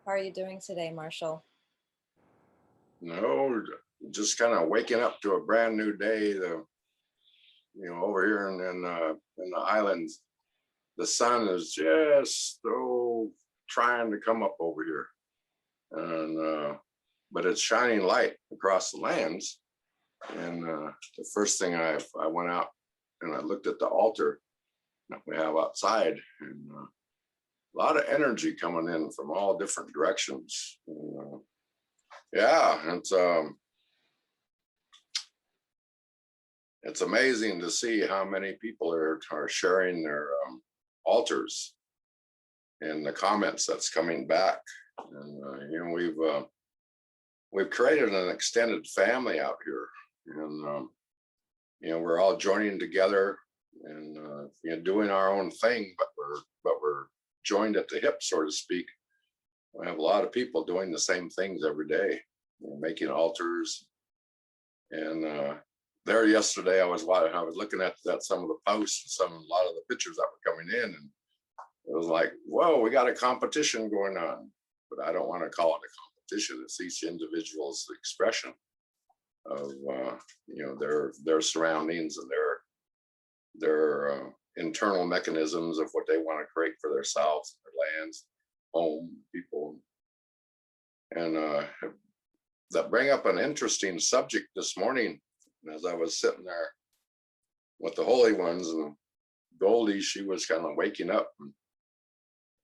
How are you doing today, Marshall? No, just kind of waking up to a brand new day. Over here in the islands, the sun is just trying to come up over here, and but it's shining light across the lands. And the first thing I went out and I looked at the altar that we have outside, and a lot of energy coming in from all different directions. And, yeah, it's amazing to see how many people are sharing their altars and the comments that's coming back. And we've created an extended family out here, and we're all joining together and doing our own thing, but we're joined at the hip, so to speak. We have a lot of people doing the same things every day, making altars. And there yesterday, I was looking at some of the posts, a lot of the pictures that were coming in, and it was like, whoa, we got a competition going on. But I don't want to call it a competition. It's each individual's expression of their surroundings and their internal mechanisms of what they want to create for themselves, their lands, home, people. And that bring up an interesting subject this morning as I was sitting there with the holy ones, and Goldie, she was kind of waking up,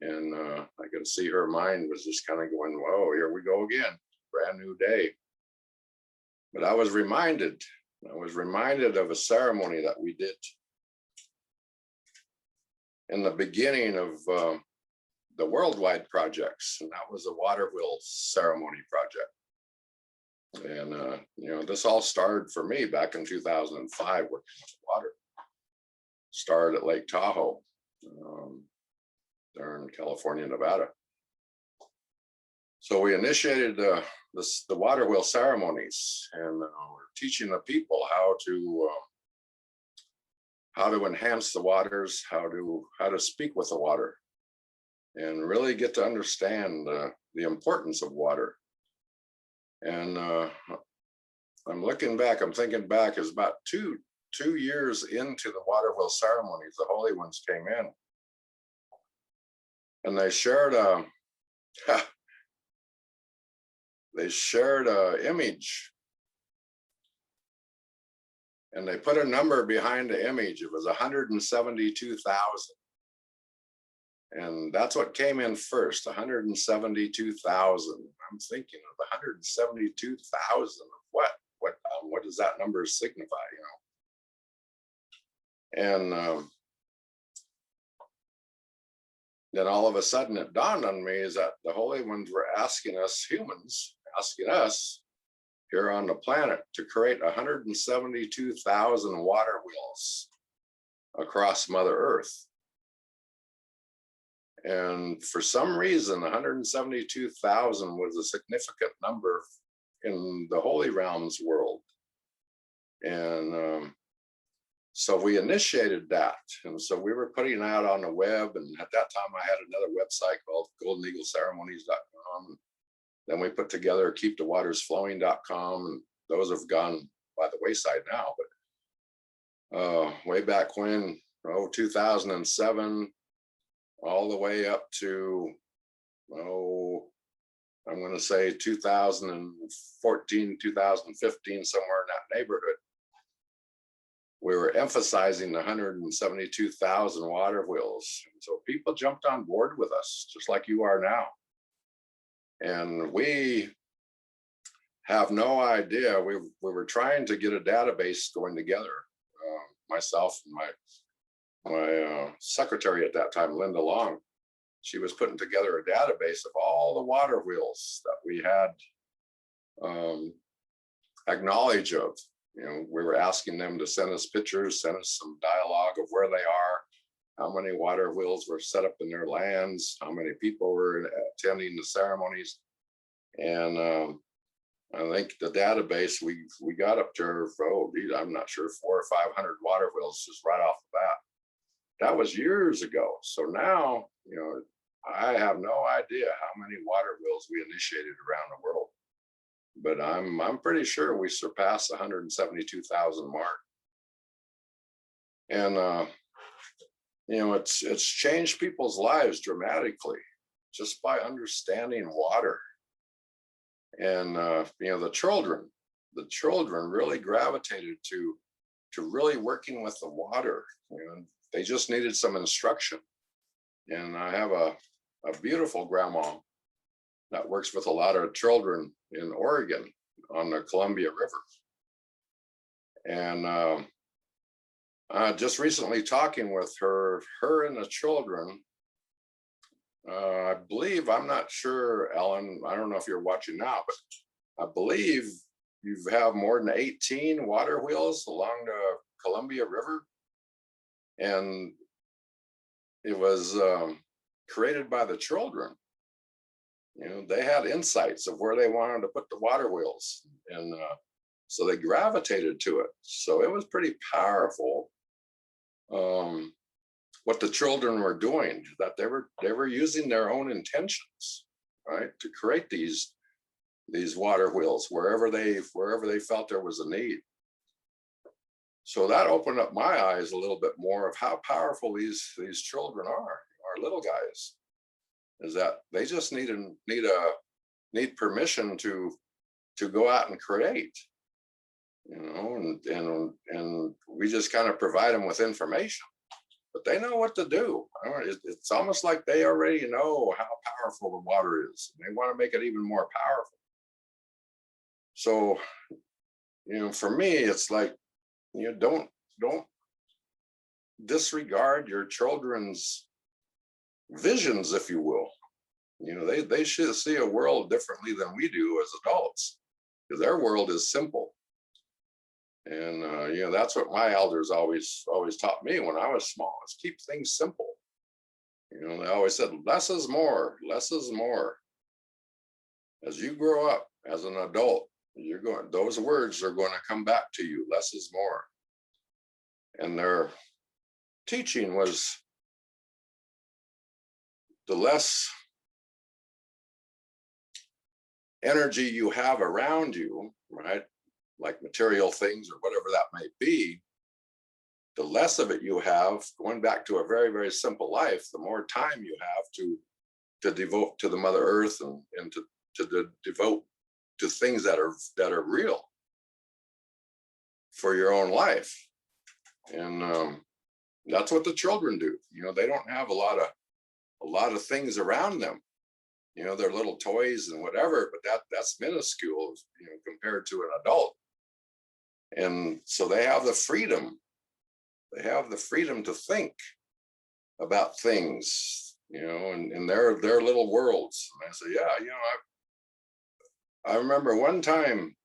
and I could see her mind was just kind of going, whoa, here we go again, brand new day. But I was reminded of a ceremony that we did in the beginning of the worldwide projects, and that was a water wheel ceremony project. And this all started for me back in 2005, working with water. Started at Lake Tahoe, there in California, Nevada. So we initiated the water wheel ceremonies, and we're teaching the people how to enhance the waters, how to speak with the water, and really get to understand the importance of water. And I'm thinking back, is about two years into the water wheel ceremonies, the holy ones came in, and they shared a image, and they put a number behind the image. It was 172,000. And that's what came in first, 172,000. I'm thinking of 172,000 of what? What does that number signify, And then all of a sudden it dawned on me is that the holy ones were asking us humans, here on the planet to create 172,000 water wheels across Mother Earth. And for some reason, 172,000 was a significant number in the Holy Realms world. And so we initiated that. And so we were putting out on the web. And at that time, I had another website called goldeneagleceremonies.com. Then we put together keepthewatersflowing.com. And those have gone by the wayside now. But way back when, 2007, all the way up to, I'm going to say 2014, 2015, somewhere in that neighborhood, we were emphasizing the 172,000 water wheels. And so people jumped on board with us, just like you are now. And we have no idea. We were trying to get a database going together, myself and my secretary at that time, Linda Long. She was putting together a database of all the water wheels that we had acknowledge of. We were asking them to send us pictures, send us some dialogue of where they are, how many water wheels were set up in their lands, how many people were attending the ceremonies. And I think the database, we got up to, I'm not sure, 400 or 500 water wheels just right off the bat. That was years ago. So now, I have no idea how many water wheels we initiated around the world, but I'm pretty sure we surpassed the 172,000 mark. And it's changed people's lives dramatically just by understanding water. And the children really gravitated to really working with the water. They just needed some instruction. And I have a beautiful grandma that works with a lot of children in Oregon on the Columbia River. And just recently talking with her and the children, I believe, I'm not sure, Ellen, I don't know if you're watching now, but I believe you have more than 18 water wheels along the Columbia River. And it was created by the children. They had insights of where they wanted to put the water wheels. And so they gravitated to it. So it was pretty powerful what the children were doing, that they were using their own intentions, right, to create these water wheels wherever they felt there was a need. So that opened up my eyes a little bit more of how powerful these children are, our little guys, is that they just need permission to go out and create, and we just kind of provide them with information, but they know what to do. It's almost like they already know how powerful the water is, and they want to make it even more powerful. So, for me, it's like, don't disregard your children's visions, if you will. They should see a world differently than we do as adults, because their world is simple. And that's what my elders always taught me when I was small, is keep things simple. They always said less is more, less is more. As you grow up as an adult, those words are going to come back to you, less is more. And their teaching was, the less energy you have around you, right, like material things or whatever that may be, the less of it you have, going back to a very, very simple life, the more time you have to devote to the Mother Earth, and to devote to things that are real for your own life. And that's what the children do. They don't have a lot of things around them. Their little toys and whatever, but that's minuscule, compared to an adult. And so they have the freedom. They have the freedom to think about things, in their little worlds. And I say, yeah, I remember one time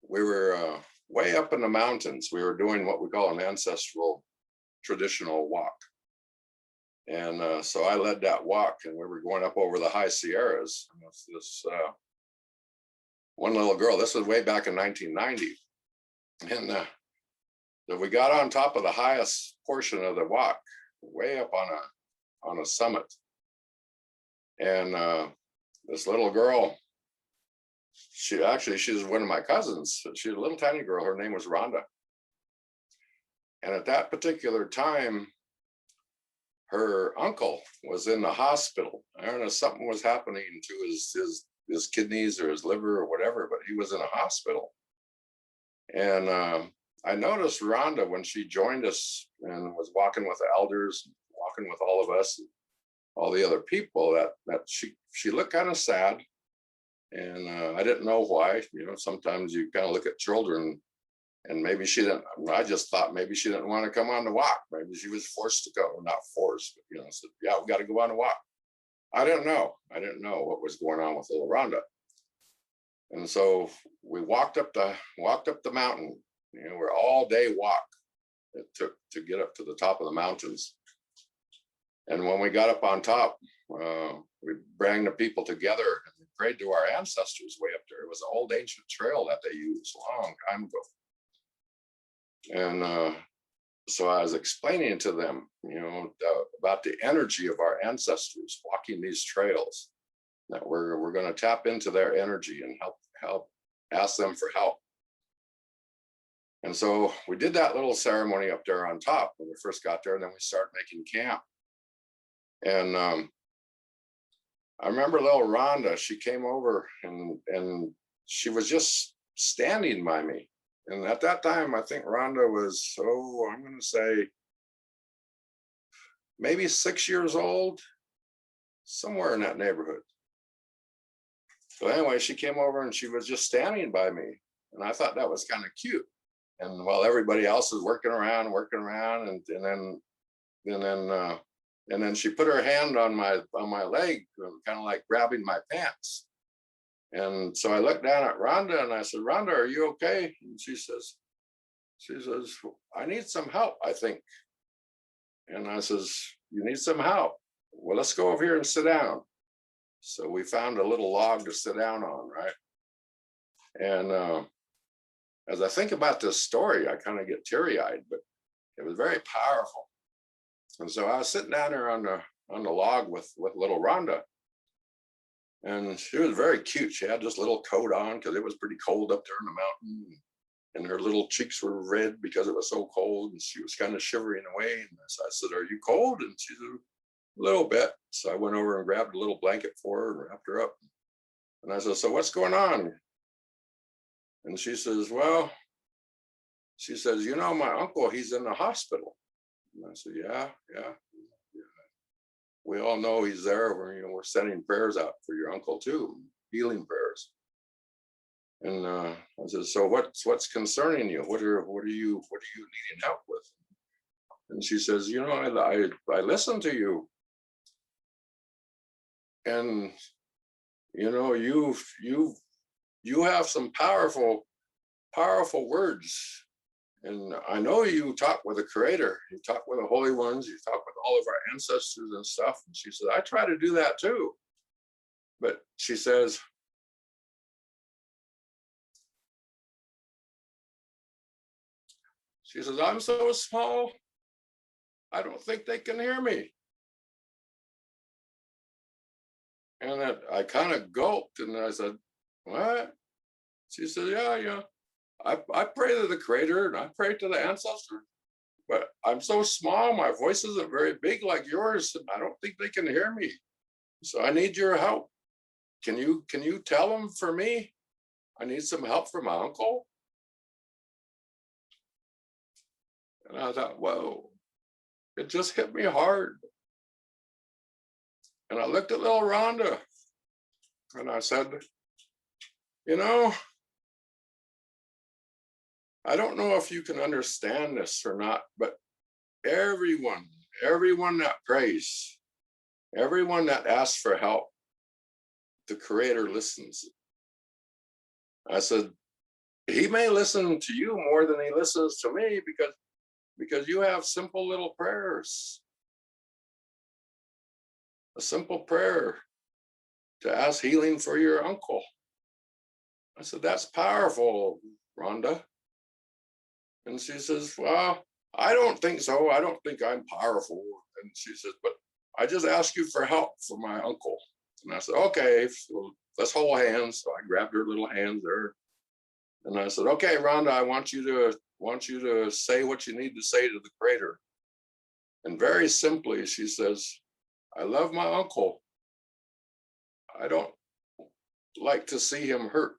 we were way up in the mountains. We were doing what we call an ancestral traditional walk. And so I led that walk, and we were going up over the high Sierras. And this one little girl, this was way back in 1990. And so we got on top of the highest portion of the walk, way up on a summit. And this little girl, she's one of my cousins. She was a little tiny girl. Her name was Rhonda. And at that particular time, her uncle was in the hospital. I don't know, something was happening to his kidneys or his liver or whatever, but he was in a hospital. And I noticed Rhonda when she joined us and was walking with the elders, walking with all of us, and all the other people, that she looked kind of sad. And I didn't know why. Sometimes you kind of look at children, and maybe she didn't. I just thought maybe she didn't want to come on the walk. Maybe she was forced to go, not forced, but said, yeah, we got to go on a walk. I didn't know what was going on with little Rhonda. And so we walked up the mountain. We're all day walk it took to get up to the top of the mountains. And when we got up on top, we brought the people together and we prayed to our ancestors way up there. It was an old ancient trail that they used a long time ago. And so I was explaining to them, about the energy of our ancestors walking these trails, that we're going to tap into their energy and help ask them for help. And so we did that little ceremony up there on top when we first got there, and then we started making camp. And I remember little Rhonda, she came over and she was just standing by me. And at that time, I think Rhonda was, I'm going to say maybe 6 years old, somewhere in that neighborhood. So anyway, she came over and she was just standing by me. And I thought that was kind of cute. And while everybody else is working around, and then she put her hand on my leg, kind of like grabbing my pants. And so I looked down at Rhonda and I said, Rhonda, are you okay? And she says, I need some help, I think. And I says, you need some help? Well, let's go over here and sit down. So we found a little log to sit down on, right? And as I think about this story, I kind of get teary-eyed, but it was very powerful. And so I was sitting down there on the log with little Rhonda, and she was very cute. She had this little coat on because it was pretty cold up there in the mountain, and her little cheeks were red because it was so cold, and she was kind of shivering away. And so I said, "Are you cold?" And she said, "A little bit." So I went over and grabbed a little blanket for her and wrapped her up. And I said, "So what's going on?" And she says, "Well," she says, "My uncle, he's in the hospital." And I said, yeah. We all know he's there. We're sending prayers out for your uncle too, healing prayers. And I said, "So what's concerning you? What are you needing help with?" And she says, I listen to you, and you have some powerful words. And I know you talk with the Creator, you talk with the holy ones, you talk with all of our ancestors and stuff." And she said, "I try to do that too." But she says, "I'm so small, I don't think they can hear me." And I kind of gulped and I said, "What?" She said, yeah. I pray to the Creator and I pray to the ancestors, but I'm so small, my voice isn't very big like yours, and I don't think they can hear me. So I need your help. Can you tell them for me? I need some help from my uncle." And I thought, whoa, it just hit me hard. And I looked at little Rhonda and I said, I don't know if you can understand this or not, but everyone that prays, everyone that asks for help, the Creator listens. I said, he may listen to you more than he listens to me because you have simple little prayers. A simple prayer to ask healing for your uncle. I said, that's powerful, Rhonda. And she says, well, I don't think so. I don't think I'm powerful. And she says, but I just ask you for help for my uncle. And I said, okay, so let's hold hands. So I grabbed her little hands there. And I said, okay, Rhonda, I want you to say what you need to say to the Creator. And very simply, she says, I love my uncle. I don't like to see him hurt.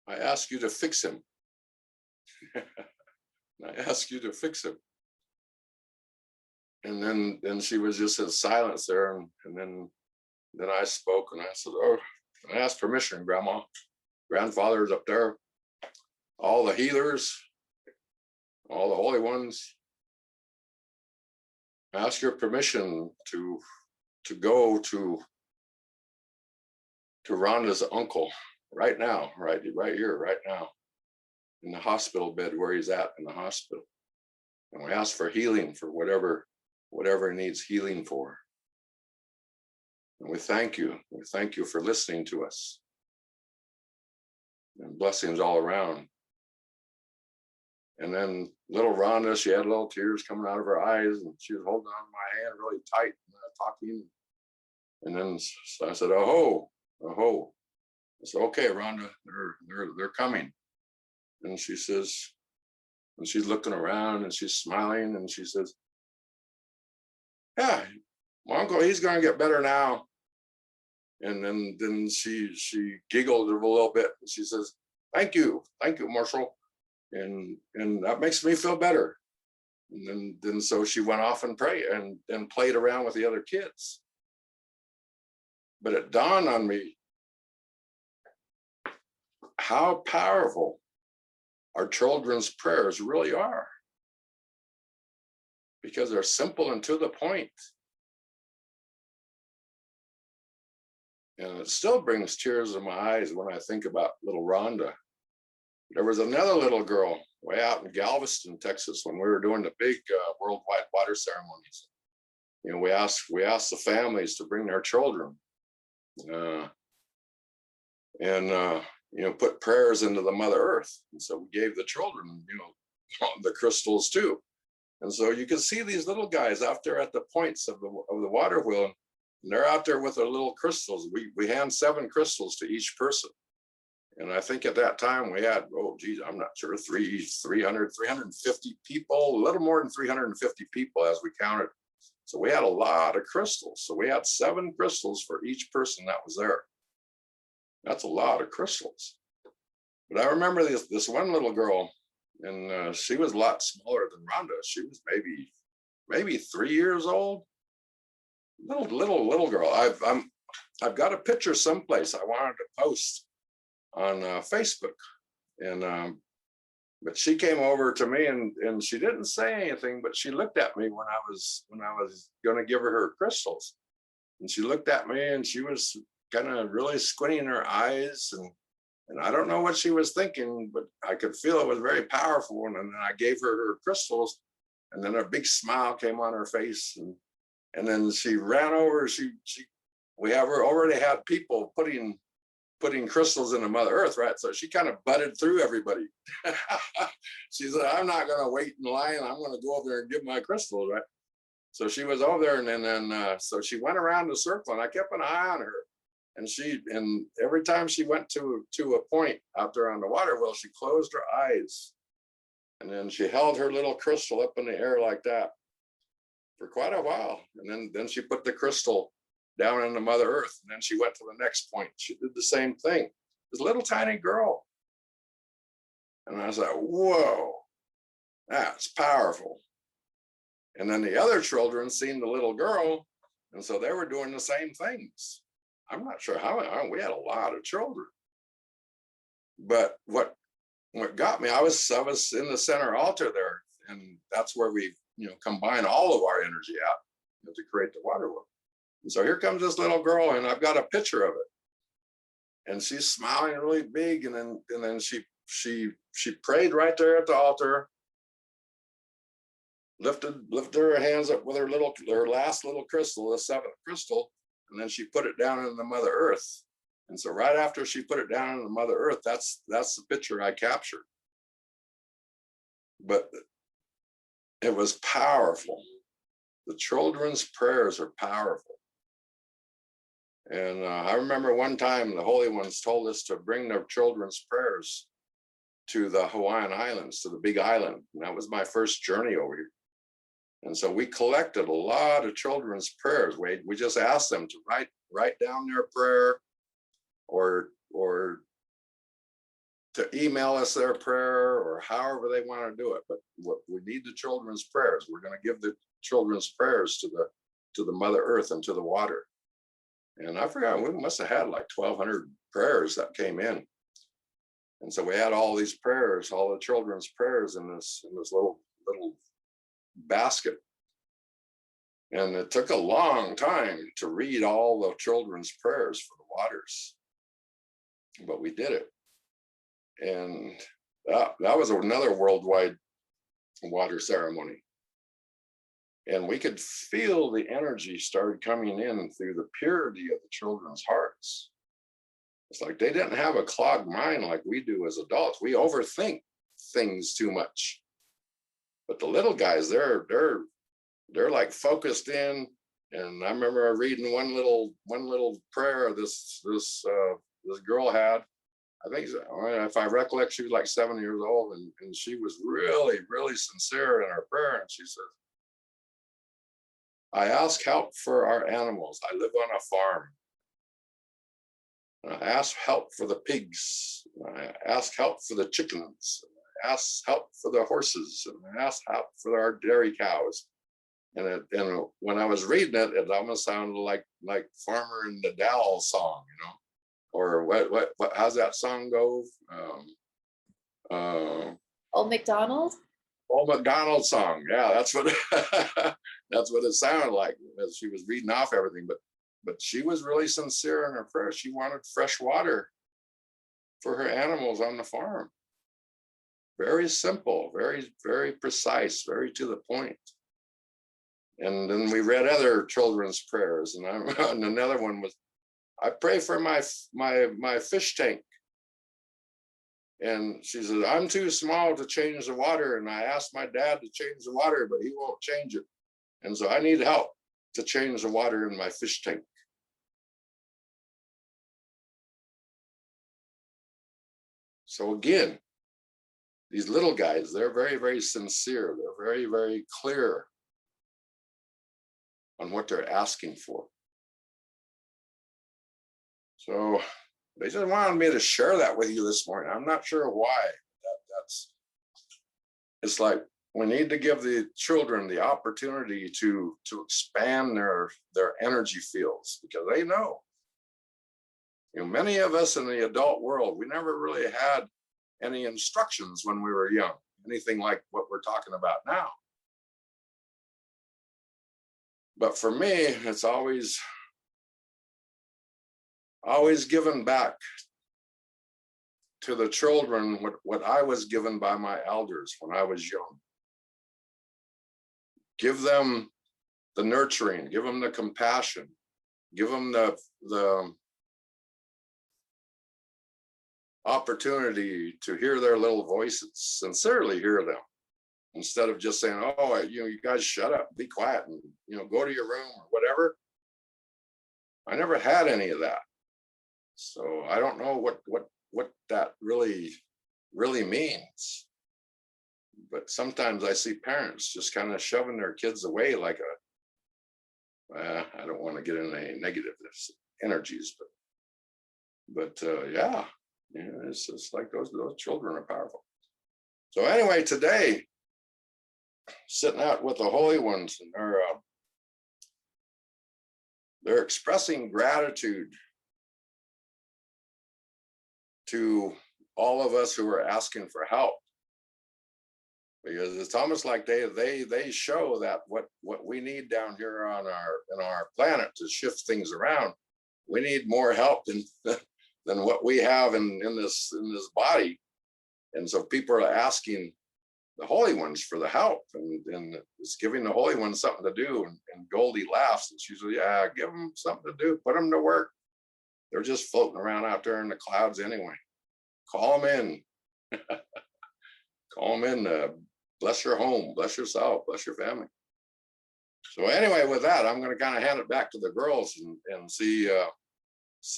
I ask you to fix him. I ask you to fix him. And then she was just in silence there. And then I spoke and I said, oh, I asked permission, Grandma. Grandfather's up there. All the healers, all the holy ones. I ask your permission to go to Rhonda's uncle right now, right here, right now, in the hospital bed where he's at in the hospital. And we ask for healing for whatever he needs healing for. And we thank you. We thank you for listening to us. And blessings all around. And then little Rhonda, she had little tears coming out of her eyes, and she was holding on to my hand really tight and talking. And then so I said, "Oh, oh." I said, "Okay, Rhonda, they're coming." And she says, and she's looking around and she's smiling and she says, "Yeah, my uncle, he's going to get better now." And then she giggled a little bit and she says, thank you, Marshall." And that makes me feel better. And then so she went off and prayed and played around with the other kids. But it dawned on me how powerful our children's prayers really are, because they're simple and to the point. And it still brings tears to my eyes when I think about little Rhonda. There was another little girl way out in Galveston, Texas, when we were doing the big worldwide water ceremonies. You know, we asked the families to bring their children, and you know, put prayers into the Mother Earth. And so we gave the children, you know, the crystals too. And so you can see these little guys out there at the points of the water wheel, and they're out there with their little crystals. We hand 7 crystals to each person. And I think at that time we had, oh geez, I'm not sure, 350 people, a little more than 350 people as we counted. So we had a lot of crystals. So we had 7 crystals for each person that was there. That's a lot of crystals. But I remember this one little girl, and she was a lot smaller than Rhonda. She was maybe 3 years old. Little girl. I've got a picture someplace I wanted to post on Facebook, and but she came over to me and she didn't say anything, but she looked at me when I was going to give her crystals, and she looked at me and she was kind of really squinting her eyes, and I don't know what she was thinking, but I could feel it was very powerful. And then I gave her crystals, and then a big smile came on her face, and then she ran over. We already had people putting crystals into Mother Earth, right? So she kind of butted through everybody. She said, "I'm not going to wait in line. I'm going to go over there and give my crystals," right? So she was over there, and then so she went around the circle, and I kept an eye on her. And every time she went to a point out there on the water wheel, she closed her eyes, and then she held her little crystal up in the air like that for quite a while. And then she put the crystal down into Mother Earth, and then she went to the next point. She did the same thing. This little tiny girl. And I was like, whoa, that's powerful. And then the other children seen the little girl, and so they were doing the same things. I'm not sure how we had a lot of children. But what got me, I was in the center altar there, and that's where we, you know, combine all of our energy out, you know, to create the water wheel. And so here comes this little girl, and I've got a picture of it. And she's smiling really big, and then she prayed right there at the altar, lifted her hands up with her last little crystal, the 7th crystal, and then she put it down in the Mother Earth. And so right after she put it down in the Mother Earth, that's the picture I captured. But it was powerful. The children's prayers are powerful. And I remember one time the Holy Ones told us to bring their children's prayers to the Hawaiian Islands, to the Big Island. And that was my first journey over here. And so we collected a lot of children's prayers. We just asked them to write down their prayer, or to email us their prayer, or however they want to do it. But we need the children's prayers. We're going to give the children's prayers to the Mother Earth and to the water. And I forgot, we must have had like 1,200 prayers that came in. And so we had all these prayers, all the children's prayers in this little basket. And it took a long time to read all the children's prayers for the waters, but we did it. And that was another worldwide water ceremony. And we could feel the energy started coming in through the purity of the children's hearts. It's like they didn't have a clogged mind like we do as adults. We overthink things too much. But the little guys, they're like focused in. And I remember reading one little prayer this girl had. I think, if I recollect, she was like 7 years old, and she was really, really sincere in her prayer. And she says, I ask help for our animals. I live on a farm. I ask help for the pigs. I ask help for the chickens. I ask help for the horses. And I ask help for our dairy cows. And when I was reading it, it almost sounded like Farmer and the Dow song, or what how's that song go? Old MacDonald? Old MacDonald song. Yeah, that's what that's what it sounded like as she was reading off everything. But she was really sincere in her prayer. She wanted fresh water for her animals on the farm. Very simple, very, very precise, very to the point. And then we read other children's prayers, and another one was, I pray for my fish tank. And she says, I'm too small to change the water, and I asked my dad to change the water, but he won't change it. And so I need help to change the water in my fish tank. So again, these little guys, they're very, very sincere. They're very, very clear on what they're asking for. So they just wanted me to share that with you this morning. I'm not sure why. It's like we need to give the children the opportunity to expand their energy fields, because they know. Many of us in the adult world, we never really had any instructions when we were young, anything like what we're talking about now. But for me, it's always given back to the children what I was given by my elders when I was young. Give them the nurturing, give them the compassion, give them the opportunity to hear their little voices, sincerely hear them, instead of just saying, oh, you guys shut up, be quiet, and go to your room or whatever. I never had any of that. So I don't know what that really means. But sometimes I see parents just kind of shoving their kids away like I don't want to get into any negative energies, but yeah, it's just like those children are powerful. So anyway, today, sitting out with the holy ones, and they're expressing gratitude to all of us who are asking for help, because it's almost like they show that what we need down here on our planet to shift things around, we need more help than what we have in this body. And so people are asking the holy ones for the help, and it's giving the holy ones something to do. And Goldie laughs, and she says, yeah, give them something to do, put them to work. They're just floating around out there in the clouds anyway. Call them in. Call them in. Bless your home, bless yourself, bless your family. So anyway, with that, I'm going to kind of hand it back to the girls and see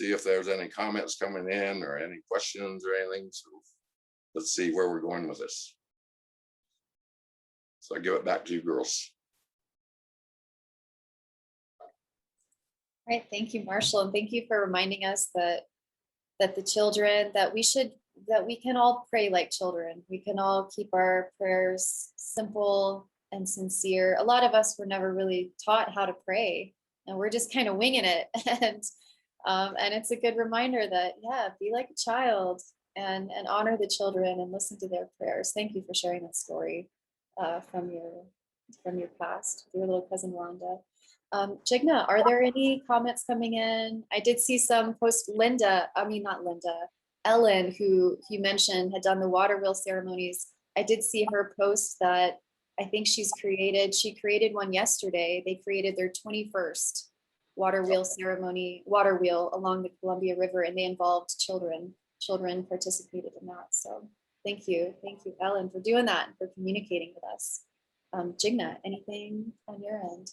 if there's any comments coming in or any questions or anything. So let's see where we're going with this. So I give it back to you girls. All right, thank you, Marshall, and thank you for reminding us that the children, that we can all pray like children. We can all keep our prayers simple and sincere. A lot of us were never really taught how to pray, and we're just kind of winging it. And it's a good reminder that, yeah, be like a child and honor the children and listen to their prayers. Thank you for sharing that story from your past, your little cousin Rhonda. Jigna, are there any comments coming in? I did see some post. Ellen, who you mentioned had done the water wheel ceremonies. I did see her post that I think she created one yesterday. They created their 21st water wheel ceremony, water wheel along the Columbia River, and they involved children. Children participated in that. So thank you, Ellen, for doing that and for communicating with us. Jigna, anything on your end?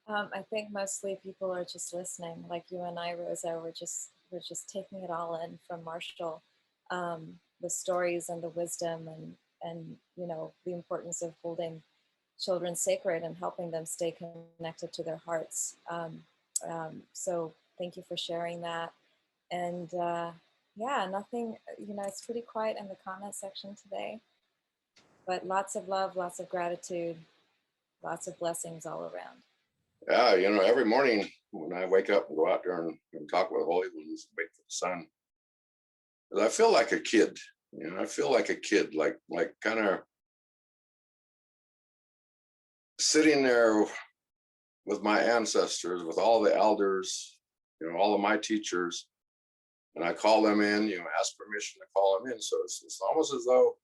I think mostly people are just listening, like you and I, Rosa. We're just taking it all in from Marshall, the stories and the wisdom, and the importance of holding children sacred and helping them stay connected to their hearts. So thank you for sharing that. And yeah, nothing. It's pretty quiet in the comment section today, but lots of love, lots of gratitude, lots of blessings all around. Yeah, every morning when I wake up and go out there and talk with holy ones, wait for the sun, I feel like a kid. I feel like a kid, like kind of sitting there with my ancestors, with all the elders, all of my teachers, and I call them in, ask permission to call them in. So it's almost as though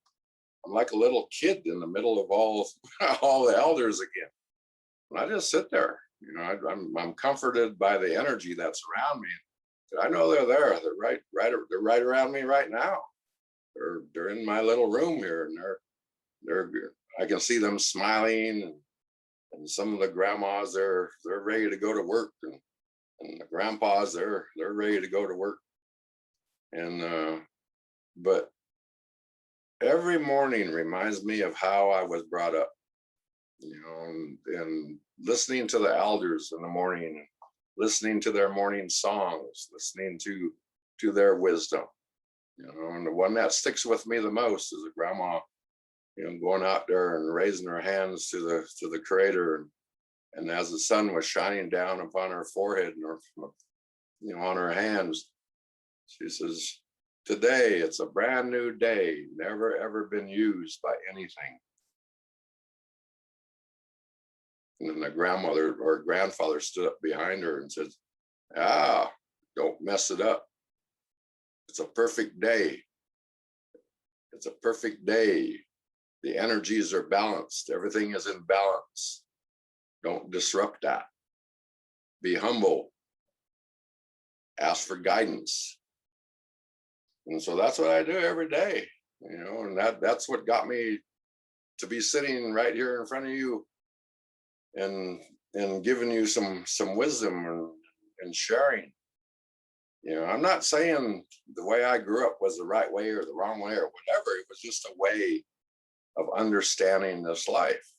I'm like a little kid in the middle of all all the elders again. And I just sit there. I'm comforted by the energy that's around me. I know they're there. They're right around me right now. They're in my little room here, and they're I can see them smiling, and some of the grandmas they're ready to go to work, and the grandpas they're ready to go to work. And but every morning reminds me of how I was brought up, and listening to the elders in the morning, listening to their morning songs, listening to their wisdom. And the one that sticks with me the most is a grandma, going out there and raising her hands to the Creator, and as the sun was shining down upon her forehead and her, on her hands, she says, "Today it's a brand new day, never ever been used by anything." And then the grandmother or grandfather stood up behind her and said, "Don't mess it up. It's a perfect day. It's a perfect day. The energies are balanced. Everything is in balance. Don't disrupt that. Be humble. Ask for guidance." And so that's what I do every day, and that's what got me to be sitting right here in front of you and giving you some wisdom and sharing. I'm not saying the way I grew up was the right way or the wrong way or whatever. It was just a way of understanding this life,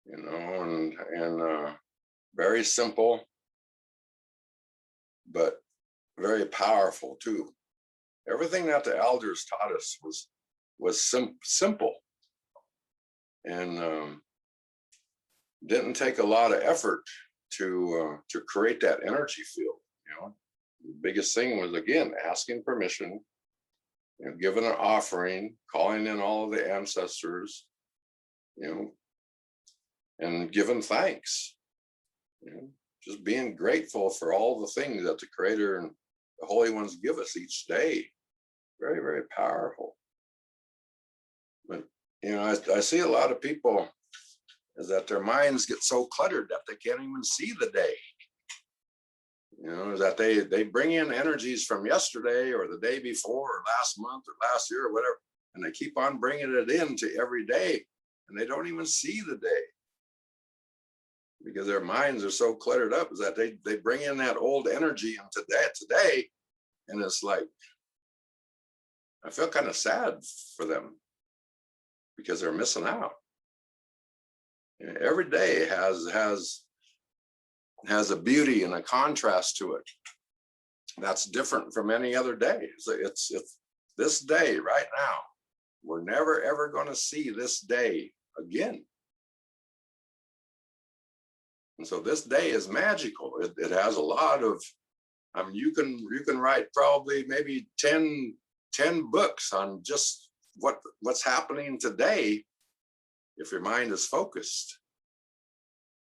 and very simple, but very powerful too. Everything that the elders taught us was simple, and didn't take a lot of effort to create that energy field. The biggest thing was, again, asking permission, giving an offering, calling in all of the ancestors, and giving thanks. Just being grateful for all the things that the Creator and the Holy Ones give us each day. Very, very powerful. But I see a lot of people is that their minds get so cluttered that they can't even see the day. Is that they bring in energies from yesterday or the day before or last month or last year or whatever, and they keep on bringing it into every day, and they don't even see the day because their minds are so cluttered up. Is that they bring in that old energy into that today, and it's like I feel kind of sad for them because they're missing out. Every day has a beauty and a contrast to it that's different from any other day. It's this day right now. We're never ever going to see this day again. And so this day is magical. It has a lot of, you can write probably maybe 10 books on just what's happening today if your mind is focused.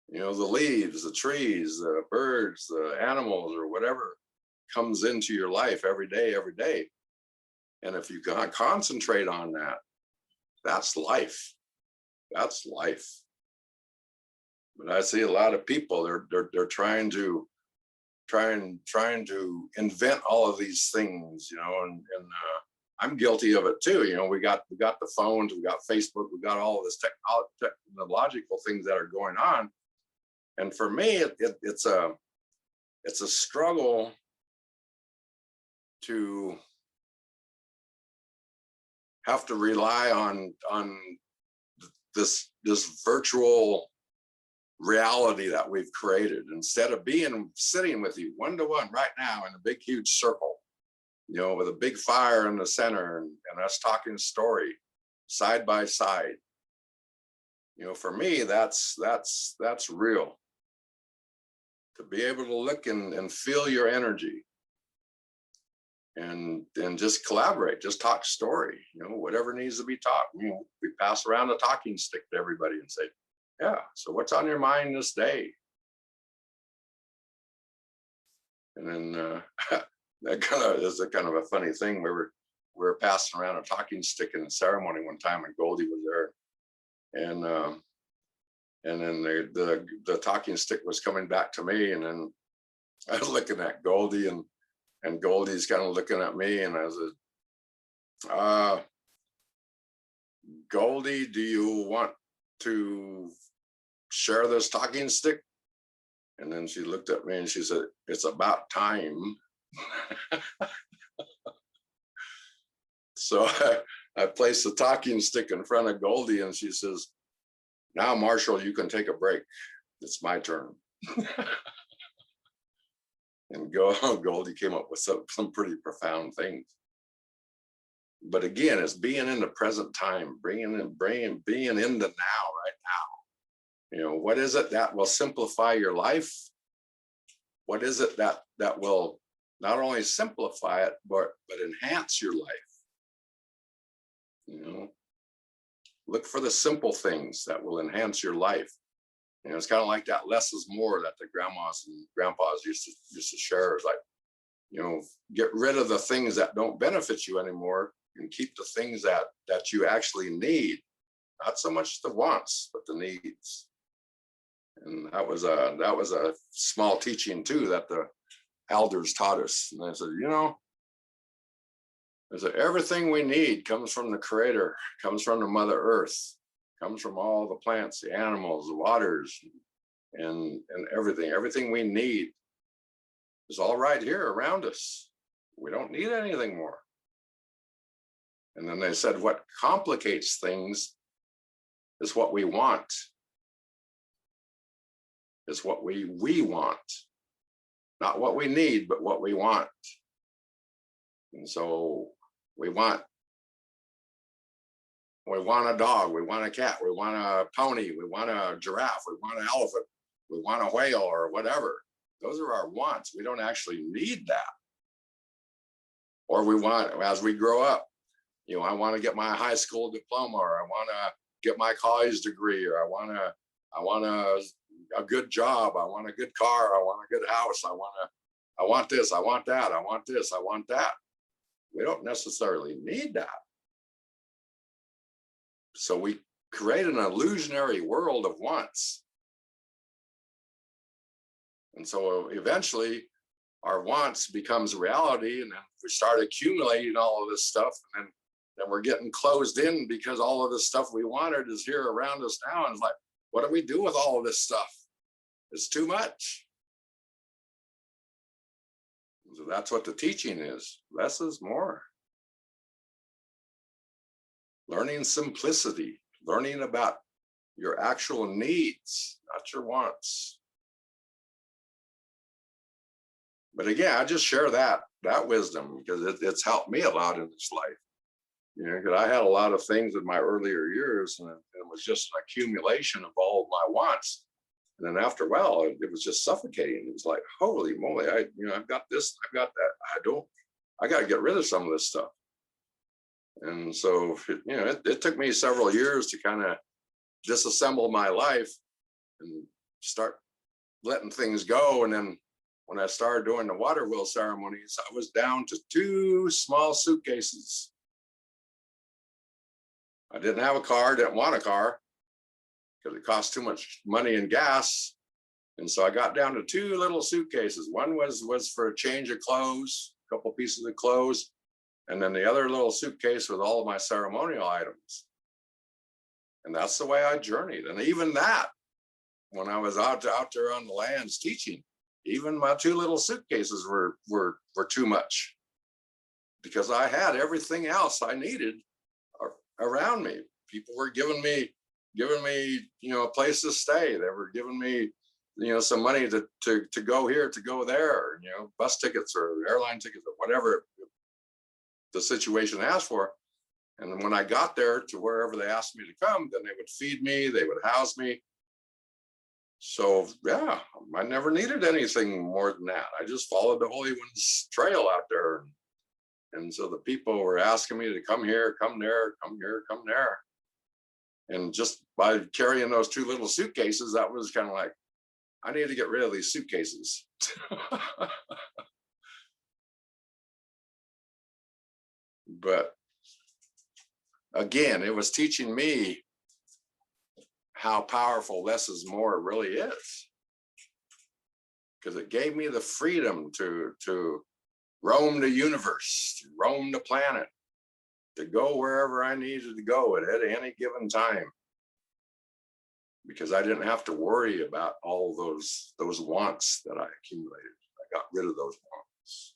The leaves, the trees, the birds, the animals, or whatever comes into your life every day. And if you can concentrate on that, that's life. That's life. But I see a lot of people, they're trying to invent all of these things, and I'm guilty of it too. You know, we got the phones, we got Facebook, we got all of this technological things that are going on. And for me, it's a struggle to have to rely on this virtual reality that we've created, instead of sitting with you one-to-one right now in a big huge circle, you know, with a big fire in the center, and us talking story side by side. You know, for me, that's real. To be able to look and feel your energy, and just collaborate, just talk story, you know, whatever needs to be talked. You know, we pass around a talking stick to everybody and say, yeah, so what's on your mind this day? And then that kind of is a kind of a funny thing. We were passing around a talking stick in a ceremony one time, and Goldie was there, and then the talking stick was coming back to me, and then I was looking at Goldie, and Goldie's kind of looking at me, and I said, Goldie, do you want to share this talking stick? And then she looked at me and she said, it's about time. So I placed the talking stick in front of Goldie, and she says, now, Marshall, you can take a break. It's my turn. And Goldie came up with some pretty profound things. But again, it's being in the present time, being in the now, right now. You know, what is it that will simplify your life? What is it that will not only simplify it, but enhance your life? You know, look for the simple things that will enhance your life. You know, it's kind of like that less is more that the grandmas and grandpas used to share. It's like, you know, get rid of the things that don't benefit you anymore, and keep the things that you actually need. Not so much the wants, but the needs. And that was a small teaching too that the elders taught us. And I said, you know, I said, everything we need comes from the Creator, comes from the Mother Earth, comes from all the plants, the animals, the waters, and everything. Everything we need is all right here around us. We don't need anything more. And then they said, what complicates things is what we want. Is what we want. Not what we need, but what we want. And so we want a dog, we want a cat, we want a pony, we want a giraffe, we want an elephant, we want a whale, or whatever. Those are our wants. We don't actually need that. Or we want, as we grow up, you know, I want to get my high school diploma, or I want to get my college degree, or I want a good job, I want a good car, I want a good house, I want this, I want that, I want this, I want that. We don't necessarily need that. So we create an illusionary world of wants. And so eventually our wants becomes reality, and then we start accumulating all of this stuff, and then we're getting closed in because all of this stuff we wanted is here around us now. And it's like, what do we do with all of this stuff? It's too much. So that's what the teaching is. Less is more. Learning simplicity, learning about your actual needs, not your wants. But again, I just share that wisdom because it's helped me a lot in this life. You know, because I had a lot of things in my earlier years, and it was just an accumulation of all of my wants. And then after a while, it was just suffocating. It was like, holy moly, I've got this, I've got that. I got to get rid of some of this stuff. And so, it took me several years to kind of disassemble my life and start letting things go. And then when I started doing the water wheel ceremonies, I was down to 2 small suitcases. I didn't have a car, didn't want a car because it cost too much money and gas. And so I got down to 2 little suitcases. One was for a change of clothes, a couple pieces of clothes. and then the other little suitcase with all of my ceremonial items. And that's the way I journeyed. And even that, when I was out there on the lands teaching, even my 2 little suitcases were too much, because I had everything else I needed around me. People were giving me, a place to stay. They were giving me, some money to go here, to go there, bus tickets or airline tickets or whatever the situation asked for. And then when I got there to wherever they asked me to come, then they would feed me, they would house me. So yeah, I never needed anything more than that. I just followed the Holy One's trail out there. And so the people were asking me to come here, come there, come here, come there. And just by carrying those 2 little suitcases, that was kind of like, I need to get rid of these suitcases. But again, it was teaching me how powerful less is more really is, because it gave me the freedom to roam the universe, to roam the planet, to go wherever I needed to go at any given time, because I didn't have to worry about all those wants that I accumulated. I got rid of those wants.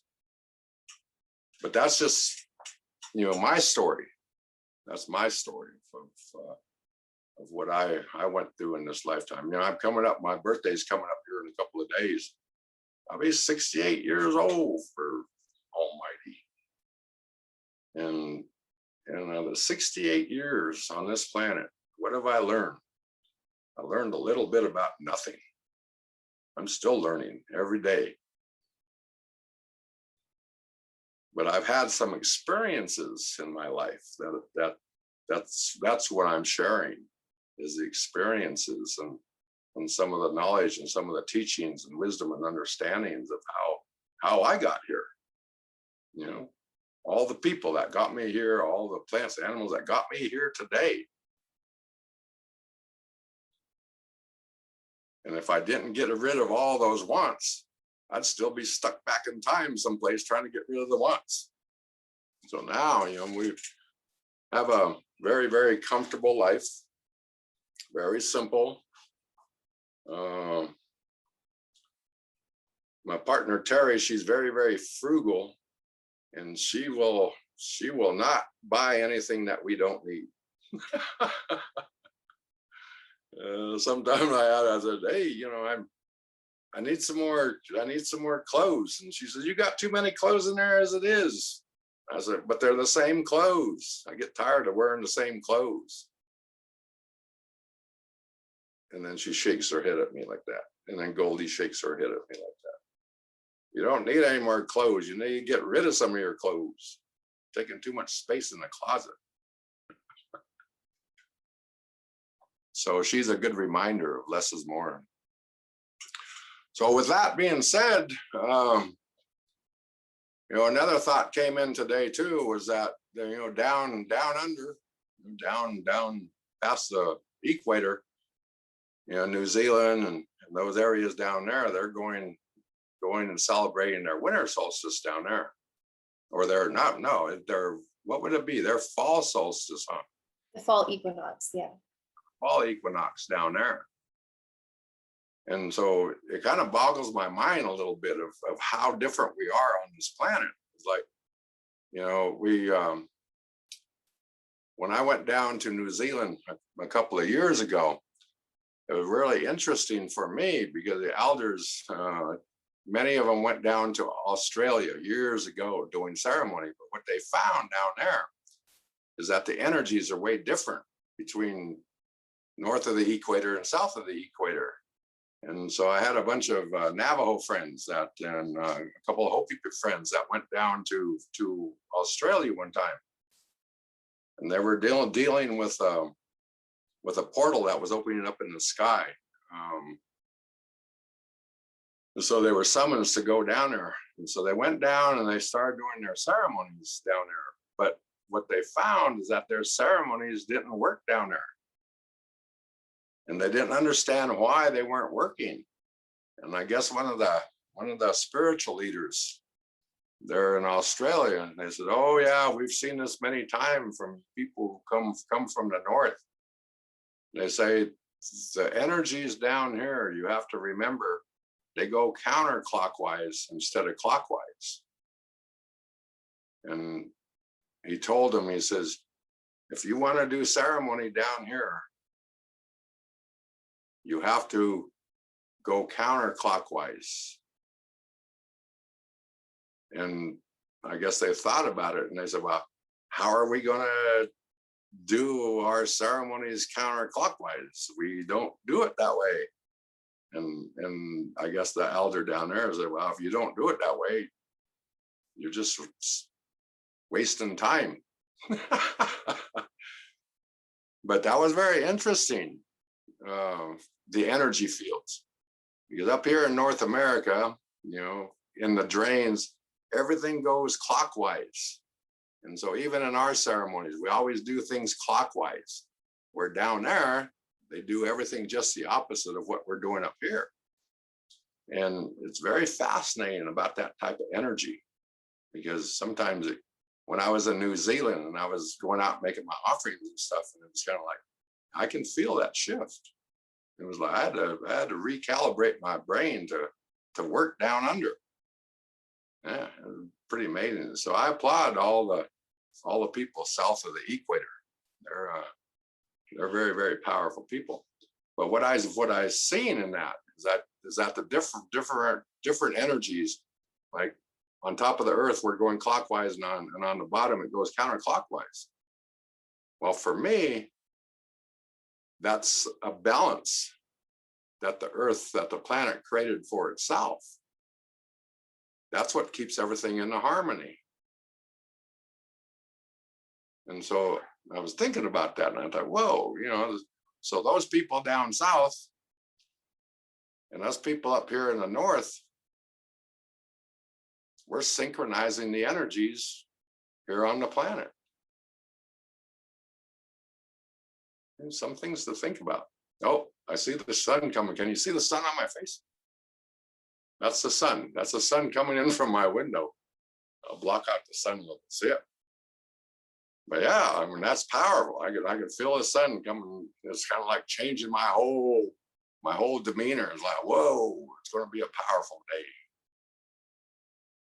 But that's just, my story. That's my story of what I went through in this lifetime. I'm coming up, my birthday's coming up here in a couple of days. I'll be 68 years old for Almighty. And the 68 years on this planet, what have I learned? I learned a little bit about nothing. I'm still learning every day. But I've had some experiences in my life that's what I'm sharing, is the experiences and some of the knowledge and some of the teachings and wisdom and understandings of how I got here. All the people that got me here, all the plants, animals that got me here today. And if I didn't get rid of all those wants, I'd still be stuck back in time someplace trying to get rid of the wants. So now, we have a very, very comfortable life, very simple. My partner, Terry, she's very, very frugal, and she will not buy anything that we don't need. Sometimes I said, hey, I need some more clothes. And she says, you got too many clothes in there as it is. I said, but they're the same clothes. I get tired of wearing the same clothes. And then she shakes her head at me like that. And then Goldie shakes her head at me like that. You don't need any more clothes. You need to get rid of some of your clothes. Taking too much space in the closet. So she's a good reminder of less is more. So with that being said, another thought came in today too, was that, down under, down past the equator, New Zealand and those areas down there, they're going and celebrating their winter solstice down there. Or what would it be? Their fall solstice, huh? The fall equinox, yeah. Fall equinox down there. And so it kind of boggles my mind a little bit of how different we are on this planet. It's like, when I went down to New Zealand a couple of years ago, it was really interesting for me because the elders, many of them went down to Australia years ago doing ceremony. But what they found down there is that the energies are way different between north of the equator and south of the equator. And so I had a bunch of Navajo friends and a couple of Hopi friends that went down to Australia one time. And they were dealing with a portal that was opening up in the sky. And so they were summoned to go down there. And so they went down and they started doing their ceremonies down there. But what they found is that their ceremonies didn't work down there. And they didn't understand why they weren't working. And I guess one of the spiritual leaders they're in Australia, and they said, "Oh yeah, we've seen this many times from people who come from the north." They say the energies down here, you have to remember, they go counterclockwise instead of clockwise. And he told them, he says, if you want to do ceremony down here, you have to go counterclockwise. And I guess they thought about it and they said, well, how are we going to do our ceremonies counterclockwise? We don't do it that way. And I guess the elder down there said, well, if you don't do it that way, you're just wasting time. But that was very interesting, the energy fields. Because up here in North America, in the drains, everything goes clockwise. And so even in our ceremonies, we always do things clockwise. Where down there, they do everything just the opposite of what we're doing up here. And it's very fascinating about that type of energy, because sometimes when I was in New Zealand and I was going out making my offerings and stuff, and it was kind of like, I can feel that shift. It was like I had to recalibrate my brain to work down under. Yeah, it was pretty amazing. So I applaud all the people south of the equator. They're very, very powerful people. But what I've seen in that is that the different energies, like on top of the earth, we're going clockwise, and on the bottom it goes counterclockwise. Well, for me, that's a balance that the planet created for itself. That's what keeps everything in harmony. And so I was thinking about that, and I thought, whoa, so those people down south and us people up here in the north, we're synchronizing the energies here on the planet. And some things to think about. Oh, I see the sun coming. Can you see the sun on my face? That's the sun. That's the sun coming in from my window. I'll block out the sun a little. See it? But yeah, I mean, that's powerful. I could feel the sun coming. It's kind of like changing my whole demeanor. It's like, whoa, it's going to be a powerful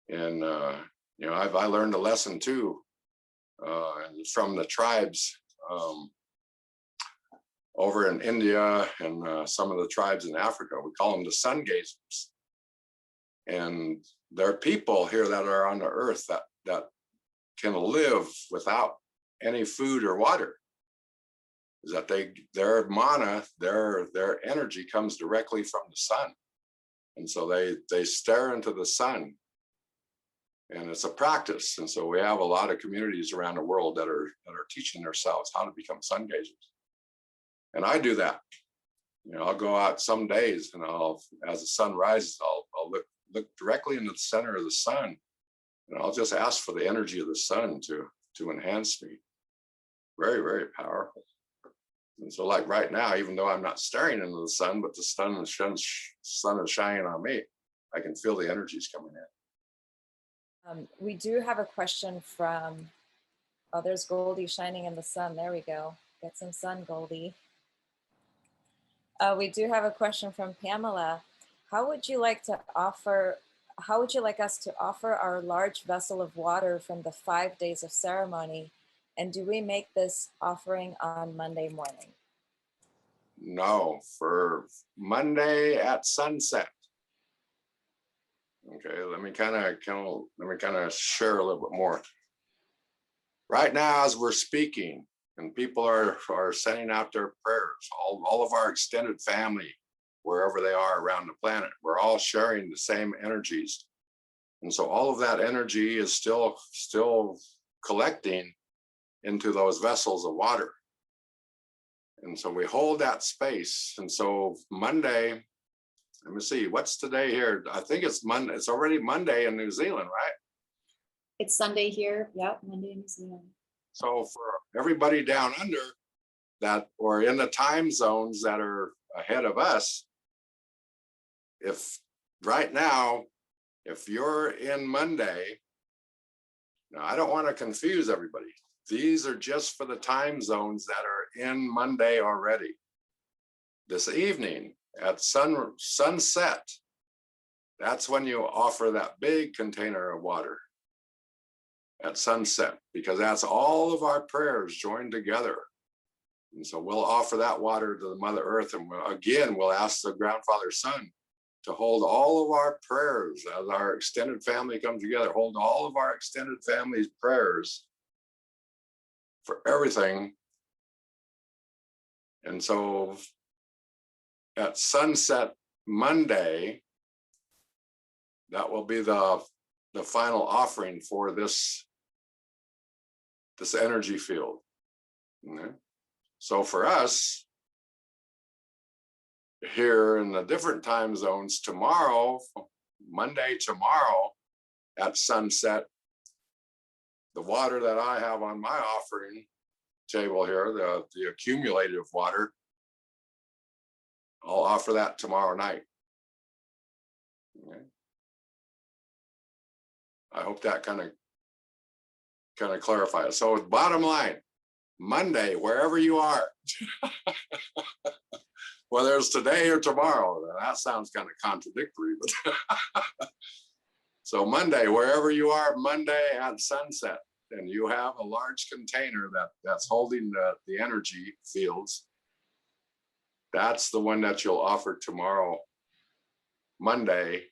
day. And I learned a lesson too, from the tribes over in India and some of the tribes in Africa. We call them the sun gazers. And there are people here that are on the earth that can live without any food or water. Is that their mana, their energy comes directly from the sun. And so they stare into the sun. And it's a practice. And so we have a lot of communities around the world that are teaching themselves how to become sun gazers. And I do that. I'll go out some days and as the sun rises, I'll look directly into the center of the sun, and I'll just ask for the energy of the sun to enhance me. Very, very powerful. And so like right now, even though I'm not staring into the sun, but the sun is shining on me, I can feel the energies coming in. We do have a question from, there's Goldie shining in the sun. There we go. Get some sun, Goldie. We do have a question from Pamela. How would you like us to offer our large vessel of water from the 5 days of ceremony? And do we make this offering on Monday morning? No, for Monday at sunset. Okay, let me kind of share a little bit more. Right now, as we're speaking, and people are sending out their prayers, all of our extended family, wherever they are around the planet, we're all sharing the same energies. And so all of that energy is still collecting into those vessels of water. And so we hold that space. And so Monday, let me see, what's today here? I think it's Monday. It's already Monday in New Zealand, right? It's Sunday here. Yep, Monday in New Zealand. So for everybody down under that, or in the time zones that are ahead of us, if right now, if you're in Monday Now, I don't want to confuse everybody. These are just for the time zones that are in Monday already. This evening at sunset, that's when you offer that big container of water at sunset, because that's all of our prayers joined together. And so we'll offer that water to the Mother Earth. And we'll ask the Grandfather Sun to hold all of our prayers as our extended family comes together, hold all of our extended family's prayers for everything. And so at sunset Monday, that will be the final offering for this energy field. Okay? So for us, here in the different time zones, Monday tomorrow at sunset, the water that I have on my offering table here, the accumulative water, I'll offer that tomorrow night. Okay. I hope that kind of clarifies. So bottom line, Monday, wherever you are, whether it's today or tomorrow, that sounds kind of contradictory, but so Monday, wherever you are, Monday at sunset, and you have a large container that's holding the energy fields, that's the one that you'll offer tomorrow, Monday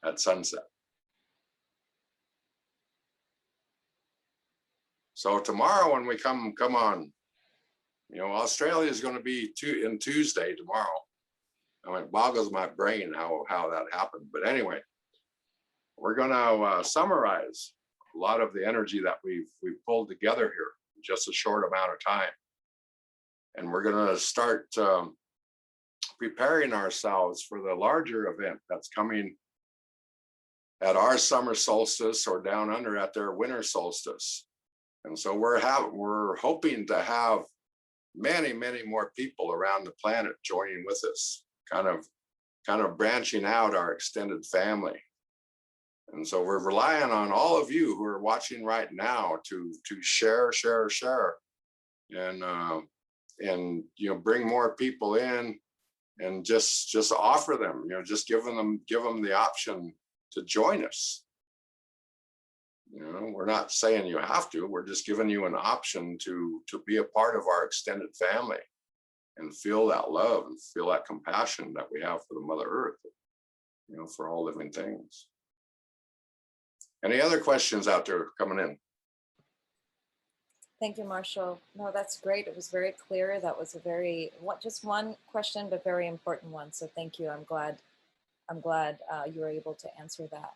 at sunset. So tomorrow when we come on, Australia is going to be in Tuesday tomorrow. I mean, it boggles my brain how that happened. But anyway, we're going to summarize a lot of the energy that we've pulled together here in just a short amount of time. And we're going to start preparing ourselves for the larger event that's coming at our summer solstice or down under at their winter solstice. And so we're hoping to have many, many more people around the planet joining with us, kind of branching out our extended family. And so we're relying on all of you who are watching right now to share, and bring more people in, and just offer them, just give them the option to join us. We're not saying you have to, we're just giving you an option to be a part of our extended family and feel that love and feel that compassion that we have for the Mother Earth, for all living things. Any other questions out there coming in? Thank you, Marshall. No, that's great. It was very clear. That was just one question, but very important one. So thank you. I'm glad you were able to answer that.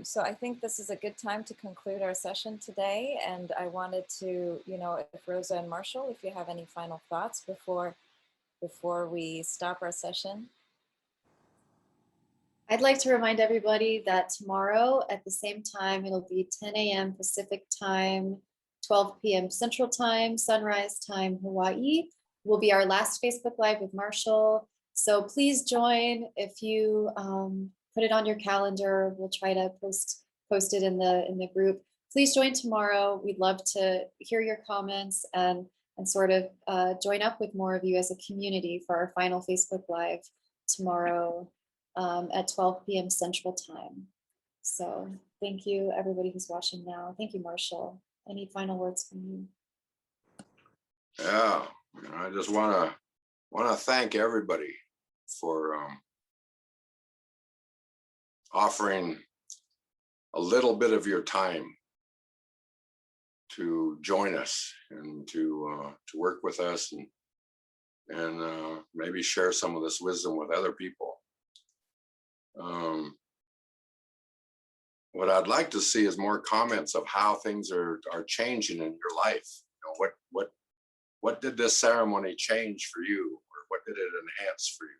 So I think this is a good time to conclude our session today. And I wanted to, if Rosa and Marshall, if you have any final thoughts before we stop our session. I'd like to remind everybody that tomorrow at the same time, it'll be 10 a.m. Pacific time, 12 p.m. Central Time, sunrise time, Hawaii, will be our last Facebook Live with Marshall. So please join. If you put it on your calendar, we'll try to post it in the group. Please join tomorrow. We'd love to hear your comments and sort of join up with more of you as a community for our final Facebook Live tomorrow at 12 p.m. Central Time. So thank you, everybody who's watching now. Thank you, Marshall. Any final words from you? Yeah, I just want to thank everybody for offering a little bit of your time to join us and to work with us and maybe share some of this wisdom with other people. What I'd like to see is more comments of how things are changing in your life. What did this ceremony change for you, or what did it enhance for you?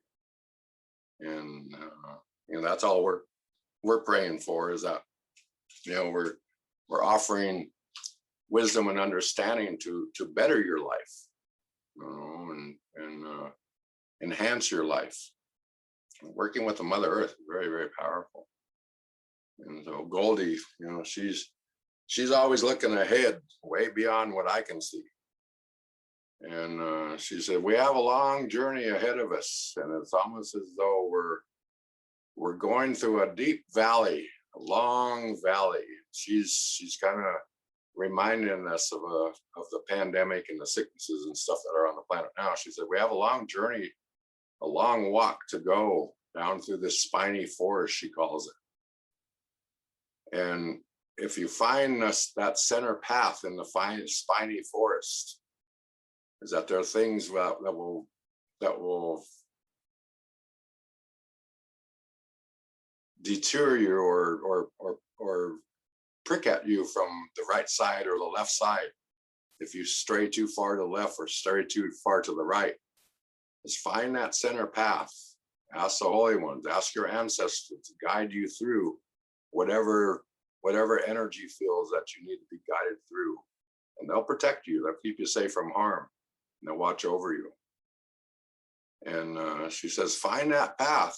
And that's all we're praying for, is that we're offering wisdom and understanding to better your life, and enhance your life. Working with the Mother Earth is very, very powerful. And so Goldie, she's always looking ahead, way beyond what I can see. And she said, we have a long journey ahead of us, and it's almost as though we're going through a deep valley, a long valley. She's kind of reminding us of the pandemic and the sicknesses and stuff that are on the planet now. She said, we have a long journey, a long walk to go down through this spiny forest, she calls it. And if you find that center path in the spiny forest, is that there are things that will deter you or prick at you from the right side or the left side. If you stray too far to the left or stray too far to the right, is find that center path. Ask the Holy Ones, ask your ancestors to guide you through whatever energy fields that you need to be guided through. And they'll protect you, they'll keep you safe from harm, and they'll watch over you. And she says, find that path,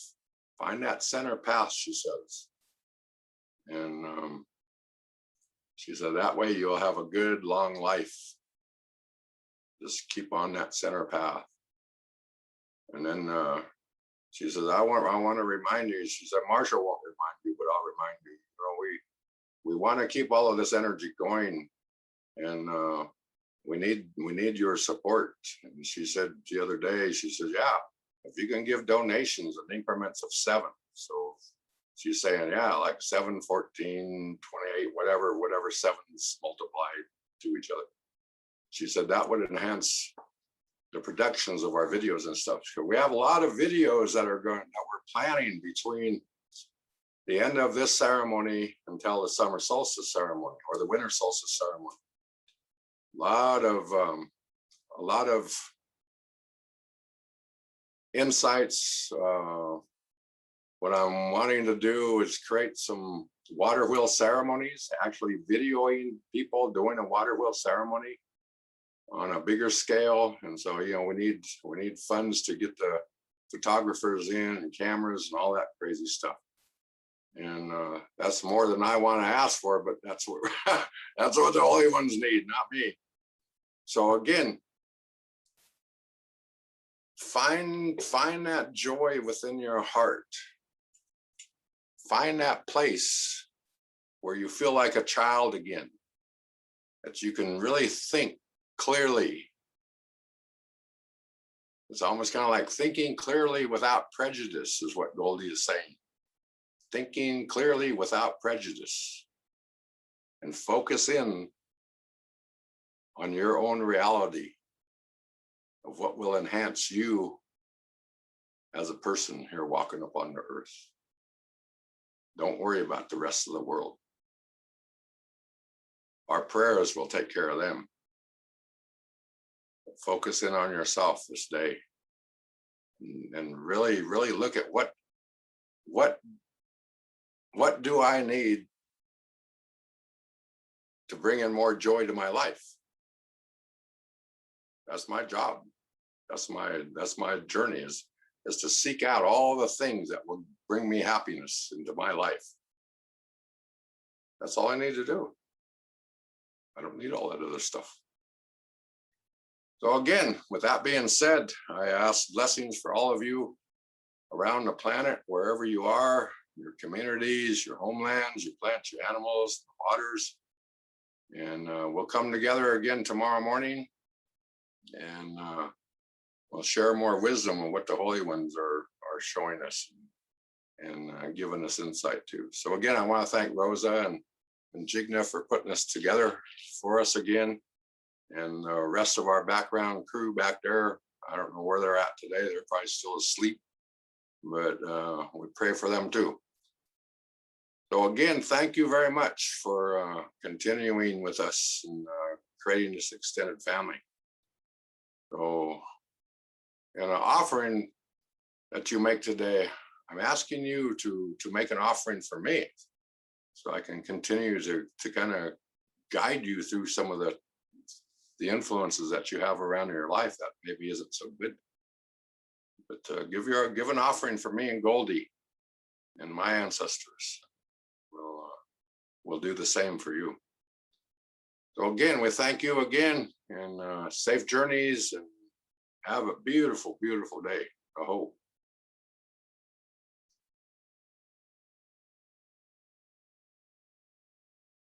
find that center path, she says. And she said, that way you'll have a good long life. Just keep on that center path. And then she says, I want to remind you. She said, Marshall won't remind you, but I'll remind you. We want to keep all of this energy going, and we need your support. And she said the other day, she says, yeah, if you can give donations in increments of 7. So she's saying, yeah, like 7, 14, 28, whatever 7s multiplied to each other. She said that would enhance the productions of our videos and stuff. So we have a lot of videos that we're planning between the end of this ceremony until the summer solstice ceremony or the winter solstice ceremony. A lot of insights. What I'm wanting to do is create some water wheel ceremonies, actually videoing people doing a water wheel ceremony on a bigger scale. And so, we need funds to get the photographers in and cameras and all that crazy stuff. And that's more than I want to ask for, but that's what that's what the Holy Ones need, not me. So again, find that joy within your heart. Find that place where you feel like a child again, that you can really think clearly. It's almost kind of like thinking clearly without prejudice is what Goldie is saying. Thinking clearly without prejudice, and focus in on your own reality of what will enhance you as a person here walking upon the earth. Don't worry about the rest of the world. Our prayers will take care of them. Focus in on yourself this day, and really look at what do I need to bring in more joy to my life. That's my job. That's my journey is to seek out all the things that will bring me happiness into my life. That's all I need to do. I don't need all that other stuff. So again, with that being said, I ask blessings for all of you around the planet, wherever you are, your communities, your homelands, your plants, your animals, the waters. And we'll come together again tomorrow morning, and we'll share more wisdom on what the Holy Ones are showing us and giving us insight to. So again, I want to thank Rosa and Jigna for putting this together for us again. And the rest of our background crew back there, I don't know where they're at today. They're probably still asleep, but we pray for them too. So again, thank you very much for continuing with us and creating this extended family. So, in an offering that you make today, I'm asking you to make an offering for me, so I can continue to kind of guide you through some of the influences that you have around in your life that maybe isn't so good. But give an offering for me and Goldie and my ancestors. We'll do the same for you. So again, we thank you again, and safe journeys, and have a beautiful, beautiful day. I hope.